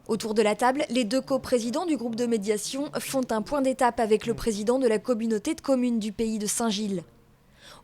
Autour de la table, les deux coprésidents du groupe de médiation font un point d'étape avec le président de la communauté de communes du pays de Saint-Gilles.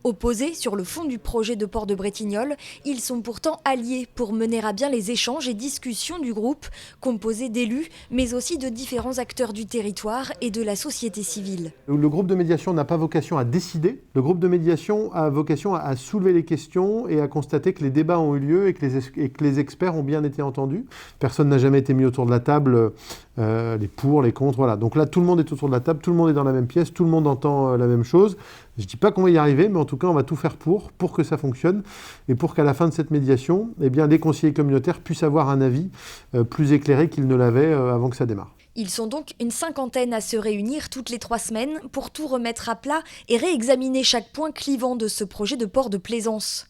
Opposés sur le fond du projet de port de Bretignolles, ils sont pourtant alliés pour mener à bien les échanges et discussions du groupe, composé d'élus, mais aussi de différents acteurs du territoire et de la société civile. Le groupe de médiation n'a pas vocation à décider. Le groupe de médiation a vocation à soulever les questions et à constater que les débats ont eu lieu et que les experts ont bien été entendus. Personne n'a jamais été mis autour de la table, les pour, les contre, voilà. Donc là, tout le monde est autour de la table, tout le monde est dans la même pièce, tout le monde entend la même chose. Je ne dis pas qu'on va y arriver, mais en tout cas, on va tout faire pour que ça fonctionne et pour qu'à la fin de cette médiation, eh bien, les conseillers communautaires puissent avoir un avis plus éclairé qu'ils ne l'avaient avant que ça démarre. Ils sont donc une cinquantaine à se réunir toutes les 3 semaines pour tout remettre à plat et réexaminer chaque point clivant de ce projet de port de plaisance.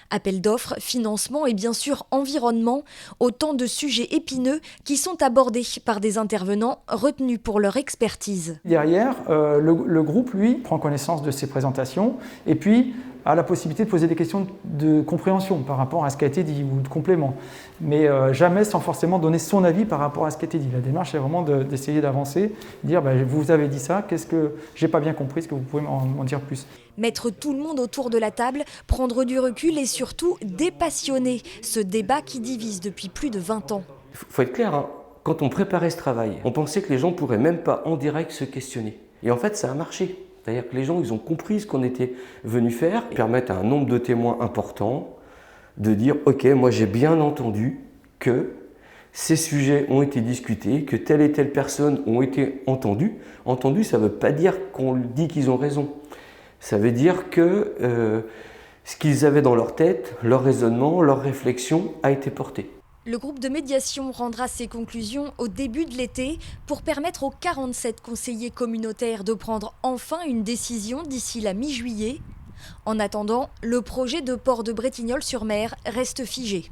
Appel d'offres, financement et bien sûr environnement, autant de sujets épineux qui sont abordés par des intervenants retenus pour leur expertise. Derrière, le groupe, lui, prend connaissance de ces présentations et puis a la possibilité de poser des questions de compréhension par rapport à ce qui a été dit ou de complément, mais jamais sans forcément donner son avis par rapport à ce qui a été dit. La démarche est vraiment d'essayer d'avancer, de dire vous avez dit ça, qu'est-ce que j'ai pas bien compris, est-ce que vous pouvez m'en dire plus? Mettre tout le monde autour de la table, prendre du recul et surtout dépassionner ce débat qui divise depuis plus de 20 ans. Il faut être clair, hein. Quand on préparait ce travail, on pensait que les gens ne pourraient même pas en direct se questionner. Et en fait, ça a marché. C'est-à-dire que les gens, ils ont compris ce qu'on était venu faire, et permettre à un nombre de témoins important de dire « Ok, moi j'ai bien entendu que ces sujets ont été discutés, que telle et telle personne ont été entendues. » Entendu, ça ne veut pas dire qu'on dit qu'ils ont raison. Ça veut dire que ce qu'ils avaient dans leur tête, leur raisonnement, leur réflexion a été porté. Le groupe de médiation rendra ses conclusions au début de l'été pour permettre aux 47 conseillers communautaires de prendre enfin une décision d'ici la mi-juillet. En attendant, le projet de port de Bretignolles-sur-Mer reste figé.